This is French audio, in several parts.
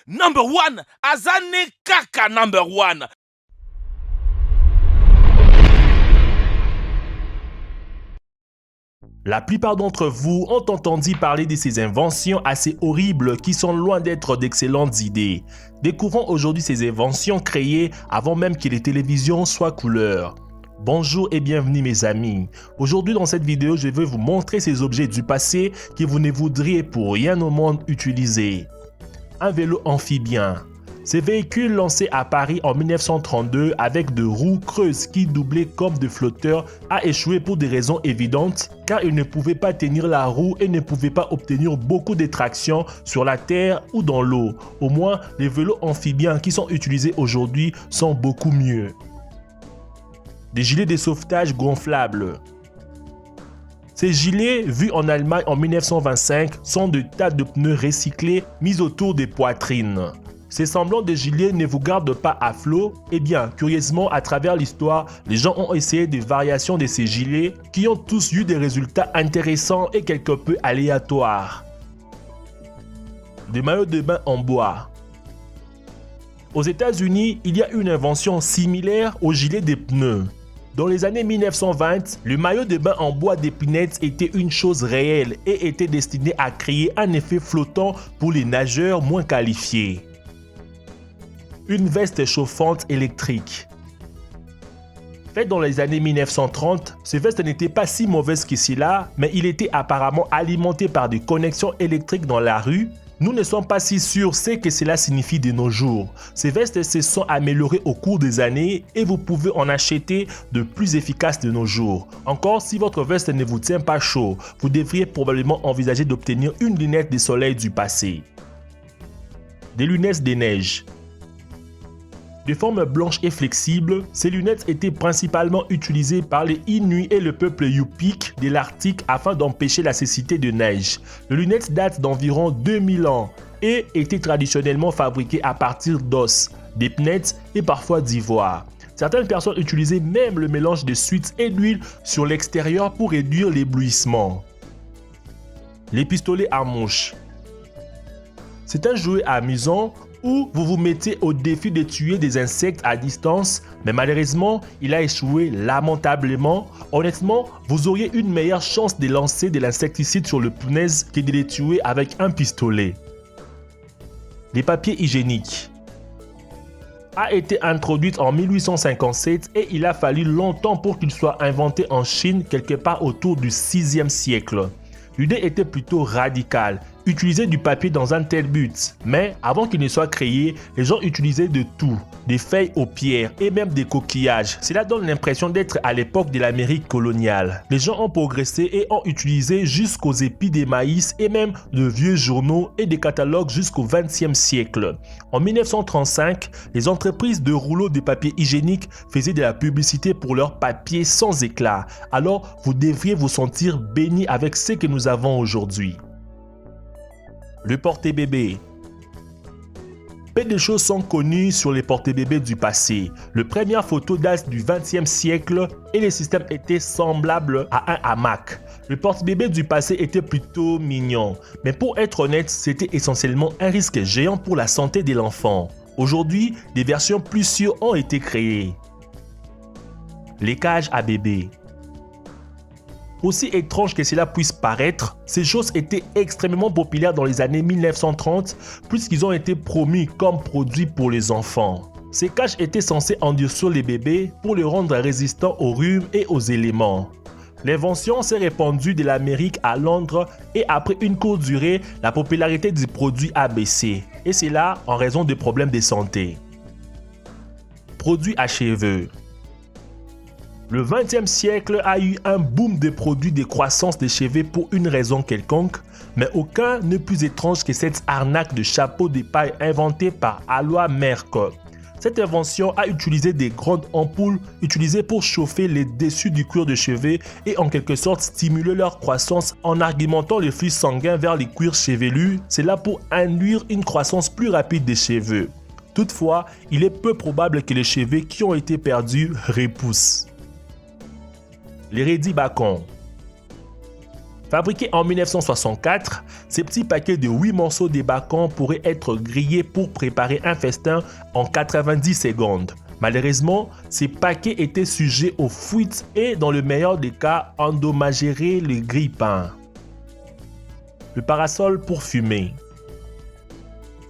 number one, Azane Kaka number one. La plupart d'entre vous ont entendu parler de ces inventions assez horribles qui sont loin d'être d'excellentes idées. Découvrons aujourd'hui ces inventions créées avant même que les télévisions soient couleur. Bonjour et bienvenue mes amis. Aujourd'hui dans cette vidéo, je vais vous montrer ces objets du passé que vous ne voudriez pour rien au monde utiliser. Un vélo amphibien. Ce véhicule lancé à Paris en 1932 avec de roues creuses qui doublaient comme de flotteurs a échoué pour des raisons évidentes car il ne pouvait pas tenir la roue et ne pouvait pas obtenir beaucoup de traction sur la terre ou dans l'eau. Au moins, les vélos amphibiens qui sont utilisés aujourd'hui sont beaucoup mieux. Des gilets de sauvetage gonflables. Ces gilets, vus en Allemagne en 1925, sont de tas de pneus recyclés mis autour des poitrines. Ces semblants de gilets ne vous gardent pas à flot. Eh bien, curieusement, à travers l'histoire, les gens ont essayé des variations de ces gilets qui ont tous eu des résultats intéressants et quelque peu aléatoires. Des maillots de bain en bois. Aux États-Unis, il y a une invention similaire au gilet des pneus. Dans les années 1920, le maillot de bain en bois d'épinette était une chose réelle et était destiné à créer un effet flottant pour les nageurs moins qualifiés. Une veste chauffante électrique. Faite dans les années 1930, ce veste n'était pas si mauvaise que cela, mais il était apparemment alimenté par des connexions électriques dans la rue. Nous ne sommes pas si sûrs ce que cela signifie de nos jours. Ces vestes se sont améliorées au cours des années et vous pouvez en acheter de plus efficaces de nos jours. Encore, si votre veste ne vous tient pas chaud, vous devriez probablement envisager d'obtenir une lunette de soleil du passé. Des lunettes de neige. De forme blanche et flexible, ces lunettes étaient principalement utilisées par les Inuits et le peuple Yupik de l'Arctique afin d'empêcher la cécité de neige. Les lunettes datent d'environ 2000 ans et étaient traditionnellement fabriquées à partir d'os, d'épinette et parfois d'ivoire. Certaines personnes utilisaient même le mélange de suite et d'huile sur l'extérieur pour réduire l'éblouissement. Les pistolets à mouche. C'est un jouet amusant où vous vous mettez au défi de tuer des insectes à distance, mais malheureusement, il a échoué lamentablement. Honnêtement, vous auriez une meilleure chance de lancer de l'insecticide sur le punaise que de les tuer avec un pistolet. Les papiers hygiéniques a été introduite en 1857 et il a fallu longtemps pour qu'il soit inventé en Chine quelque part autour du 6e siècle. L'idée était plutôt radicale, utiliser du papier dans un tel but. Mais avant qu'il ne soit créé, les gens utilisaient de tout, des feuilles aux pierres et même des coquillages. Cela donne l'impression d'être à l'époque de l'Amérique coloniale. Les gens ont progressé et ont utilisé jusqu'aux épis des maïs et même de vieux journaux et des catalogues jusqu'au 20e siècle. En 1935, les entreprises de rouleaux de papier hygiénique faisaient de la publicité pour leur papier sans éclat. Alors, vous devriez vous sentir béni avec ce que nous avons aujourd'hui. Le porte-bébé. Peu de choses sont connues sur les porte-bébés du passé. La première photo date du 20e siècle et le système était semblable à un hamac. Le porte-bébé du passé était plutôt mignon, mais pour être honnête, c'était essentiellement un risque géant pour la santé de l'enfant. Aujourd'hui, des versions plus sûres ont été créées. Les cages à bébés. Aussi étrange que cela puisse paraître, ces choses étaient extrêmement populaires dans les années 1930 puisqu'ils ont été promus comme produits pour les enfants. Ces cages étaient censées endurcir les bébés pour les rendre résistants aux rhumes et aux éléments. L'invention s'est répandue de l'Amérique à Londres et après une courte durée, la popularité du produit a baissé. Et c'est là en raison de problèmes de santé. Produits à cheveux. Le 20e siècle a eu un boom de produits de croissance des cheveux pour une raison quelconque, mais aucun n'est plus étrange que cette arnaque de chapeau de paille inventée par Alois Merck. Cette invention a utilisé des grandes ampoules utilisées pour chauffer les dessus du cuir de cheveux et en quelque sorte stimuler leur croissance en argumentant le flux sanguin vers les cuirs chevelus, c'est là pour induire une croissance plus rapide des cheveux. Toutefois, il est peu probable que les cheveux qui ont été perdus repoussent. Les redis-bâtons. Fabriqués en 1964, ces petits paquets de 8 morceaux débarquants pourraient être grillés pour préparer un festin en 90 secondes. Malheureusement, ces paquets étaient sujets aux fuites et, dans le meilleur des cas, endommageraient le grille-pain. Le parasol pour fumer.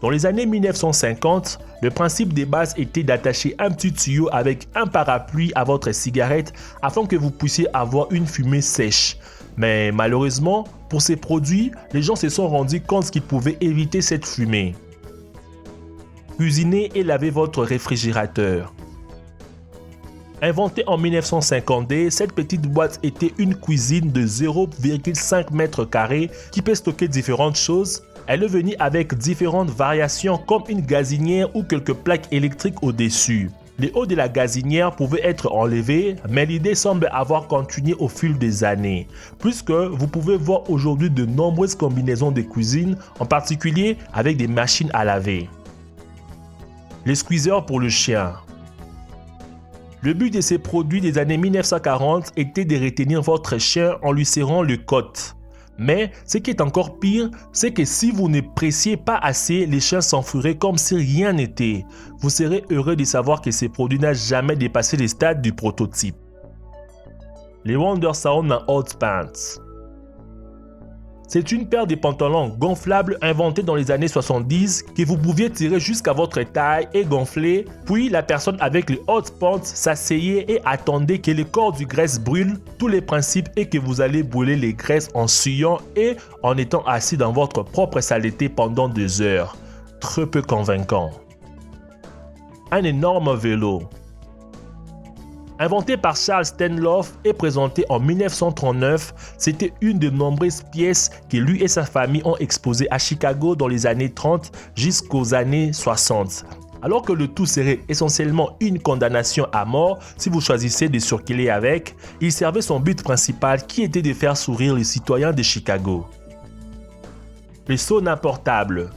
Dans les années 1950, le principe de base était d'attacher un petit tuyau avec un parapluie à votre cigarette afin que vous puissiez avoir une fumée sèche. Mais malheureusement, pour ces produits, les gens se sont rendus compte qu'ils pouvaient éviter cette fumée. Cuisinez et lavez votre réfrigérateur. Inventée en 1952, cette petite boîte était une cuisine de 0,5 m² qui peut stocker différentes choses. Elle est venue avec différentes variations comme une gazinière ou quelques plaques électriques au-dessus. Les hauts de la gazinière pouvaient être enlevés, mais l'idée semble avoir continué au fil des années, puisque vous pouvez voir aujourd'hui de nombreuses combinaisons de cuisine, en particulier avec des machines à laver. Les squeezers pour le chien. Le but de ces produits des années 1940 était de retenir votre chien en lui serrant le côte. Mais ce qui est encore pire, c'est que si vous ne pressiez pas assez, les chiens s'enfuiraient comme si rien n'était. Vous serez heureux de savoir que ces produits n'ont jamais dépassé les stades du prototype. Les Wondersound en Hot Pants. C'est une paire de pantalons gonflables inventés dans les années 70 que vous pouviez tirer jusqu'à votre taille et gonfler, puis la personne avec les hot pants s'asseyait et attendait que le corps du graisse brûle. Tous les principes est que vous allez brûler les graisses en suyant et en étant assis dans votre propre saleté pendant 2 heures. Très peu convaincant. Un énorme vélo. Inventé par Charles Stenloff et présenté en 1939, c'était une des nombreuses pièces que lui et sa famille ont exposées à Chicago dans les années 30 jusqu'aux années 60. Alors que le tout serait essentiellement une condamnation à mort si vous choisissez de circuler avec, il servait son but principal qui était de faire sourire les citoyens de Chicago. Les saunas portables.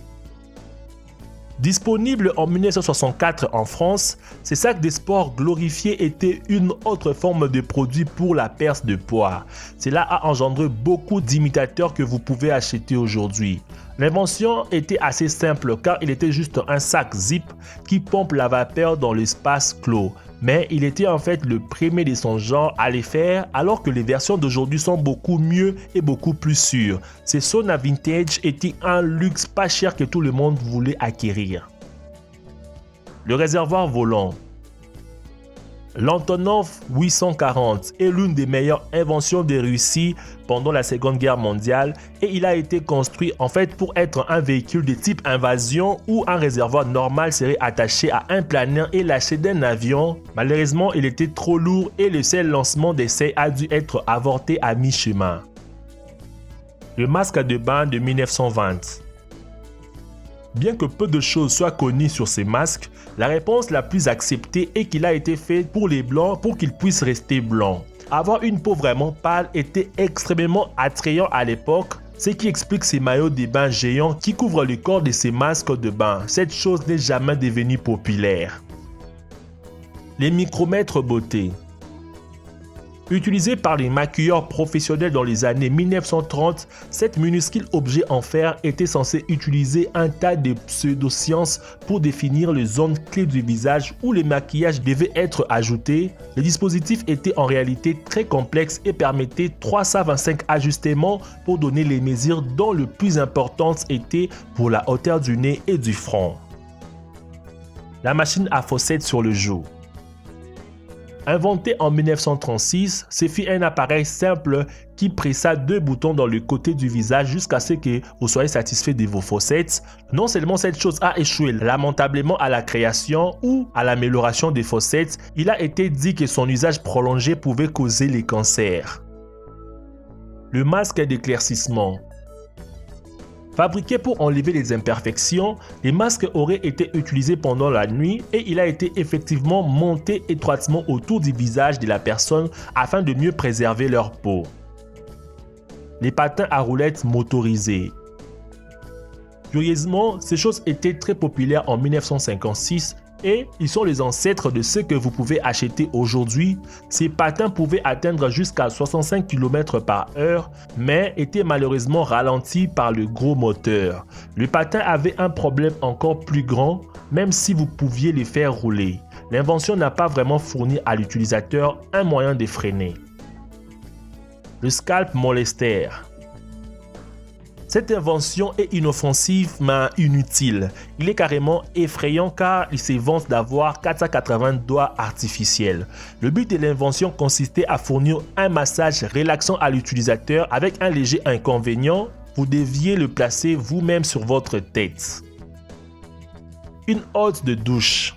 Disponible en 1964 en France, ces sacs de sport glorifiés étaient une autre forme de produit pour la perte de poids. Cela a engendré beaucoup d'imitateurs que vous pouvez acheter aujourd'hui. L'invention était assez simple car il était juste un sac zip qui pompe la vapeur dans l'espace clos. Mais il était en fait le premier de son genre à les faire alors que les versions d'aujourd'hui sont beaucoup mieux et beaucoup plus sûres. Ces saunas vintage étaient un luxe pas cher que tout le monde voulait acquérir. Le réservoir volant. L'Antonov 840 est l'une des meilleures inventions de Russie pendant la Seconde Guerre mondiale et il a été construit en fait pour être un véhicule de type invasion où un réservoir normal serait attaché à un planeur et lâché d'un avion. Malheureusement, il était trop lourd et le seul lancement d'essai a dû être avorté à mi-chemin. Le masque de bain de 1920. Bien que peu de choses soient connues sur ces masques, la réponse la plus acceptée est qu'il a été fait pour les blancs pour qu'ils puissent rester blancs. Avoir une peau vraiment pâle était extrêmement attrayant à l'époque, ce qui explique ces maillots de bain géants qui couvrent le corps de ces masques de bain. Cette chose n'est jamais devenue populaire. Les micromètres beauté. Utilisé par les maquilleurs professionnels dans les années 1930, cet minuscule objet en fer était censé utiliser un tas de pseudosciences pour définir les zones clés du visage où les maquillages devaient être ajoutés. Le dispositif était en réalité très complexe et permettait 325 ajustements pour donner les mesures dont le plus important était pour la hauteur du nez et du front. La machine à fossettes sur le jour. Inventé en 1936, ce fut un appareil simple qui pressa 2 boutons dans le côté du visage jusqu'à ce que vous soyez satisfait de vos fossettes. Non seulement cette chose a échoué lamentablement à la création ou à l'amélioration des fossettes, il a été dit que son usage prolongé pouvait causer les cancers. Le masque d'éclaircissement. Fabriqué pour enlever les imperfections, les masques auraient été utilisés pendant la nuit et il a été effectivement monté étroitement autour du visage de la personne afin de mieux préserver leur peau. Les patins à roulettes motorisés. Curieusement, ces choses étaient très populaires en 1956 Et ils sont les ancêtres de ceux que vous pouvez acheter aujourd'hui. Ces patins pouvaient atteindre jusqu'à 65 km/h, mais étaient malheureusement ralentis par le gros moteur. Le patin avait un problème encore plus grand, même si vous pouviez les faire rouler. L'invention n'a pas vraiment fourni à l'utilisateur un moyen de freiner. Le scalp molester. Cette invention est inoffensive mais inutile. Il est carrément effrayant car il se vante d'avoir 480 doigts artificiels. Le but de l'invention consistait à fournir un massage relaxant à l'utilisateur avec un léger inconvénient, vous deviez le placer vous-même sur votre tête. Une hotte de douche.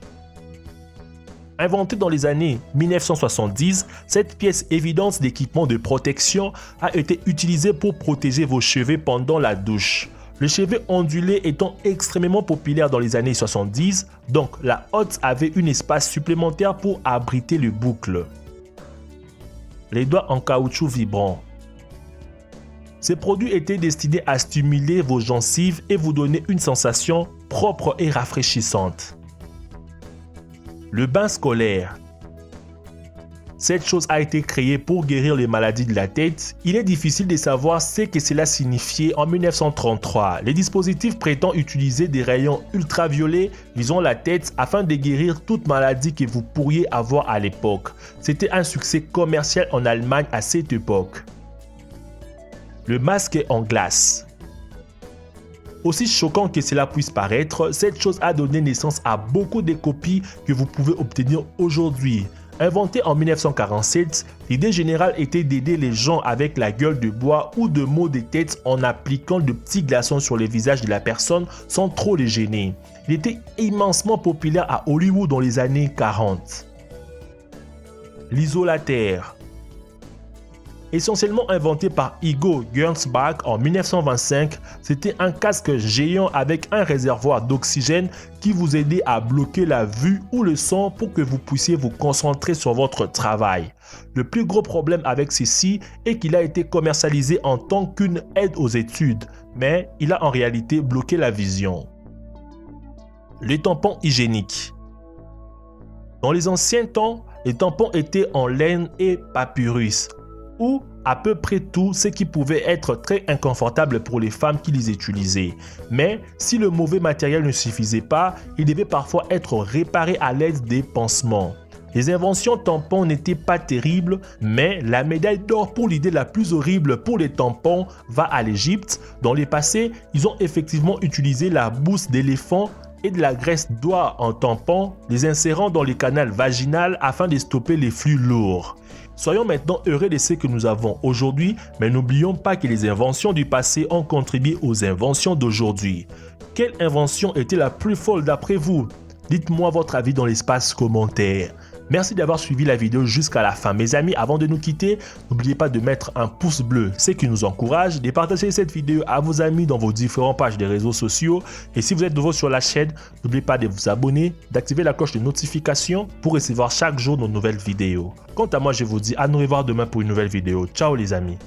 Inventée dans les années 1970, cette pièce évidente d'équipement de protection a été utilisée pour protéger vos cheveux pendant la douche. Le cheveu ondulé étant extrêmement populaire dans les années 70, donc la hotte avait un espace supplémentaire pour abriter le boucle. Les doigts en caoutchouc vibrant. Ces produits étaient destinés à stimuler vos gencives et vous donner une sensation propre et rafraîchissante. Le bain scolaire. Cette chose a été créée pour guérir les maladies de la tête. Il est difficile de savoir ce que cela signifiait en 1933. Les dispositifs prétendent utiliser des rayons ultraviolets visant la tête afin de guérir toute maladie que vous pourriez avoir à l'époque. C'était un succès commercial en Allemagne à cette époque. Le masque en glace. Aussi choquant que cela puisse paraître, cette chose a donné naissance à beaucoup de copies que vous pouvez obtenir aujourd'hui. Inventée en 1947, l'idée générale était d'aider les gens avec la gueule de bois ou de maux de tête en appliquant de petits glaçons sur le visage de la personne sans trop les gêner. Il était immensement populaire à Hollywood dans les années 40. L'isolateur. Essentiellement inventé par Hugo Gernsback en 1925, c'était un casque géant avec un réservoir d'oxygène qui vous aidait à bloquer la vue ou le son pour que vous puissiez vous concentrer sur votre travail. Le plus gros problème avec ceci est qu'il a été commercialisé en tant qu'une aide aux études, mais il a en réalité bloqué la vision. Les tampons hygiéniques. Dans les anciens temps, les tampons étaient en laine et papyrus, ou à peu près tout ce qui pouvait être très inconfortable pour les femmes qui les utilisaient. Mais si le mauvais matériel ne suffisait pas, il devait parfois être réparé à l'aide des pansements. Les inventions tampons n'étaient pas terribles, mais la médaille d'or pour l'idée la plus horrible pour les tampons va à l'Égypte. Dans le passé, ils ont effectivement utilisé la bouse d'éléphant et de la graisse d'oie en tampon, les insérant dans le canal vaginal afin de stopper les flux lourds. Soyons maintenant heureux de ce que nous avons aujourd'hui, mais n'oublions pas que les inventions du passé ont contribué aux inventions d'aujourd'hui. Quelle invention était la plus folle d'après vous? Dites-moi votre avis dans l'espace commentaire. Merci d'avoir suivi la vidéo jusqu'à la fin. Mes amis, avant de nous quitter, n'oubliez pas de mettre un pouce bleu, ce qui nous encourage, de partager cette vidéo à vos amis dans vos différentes pages de réseaux sociaux. Et si vous êtes nouveau sur la chaîne, n'oubliez pas de vous abonner, d'activer la cloche de notification pour recevoir chaque jour nos nouvelles vidéos. Quant à moi, je vous dis à nous revoir demain pour une nouvelle vidéo. Ciao les amis.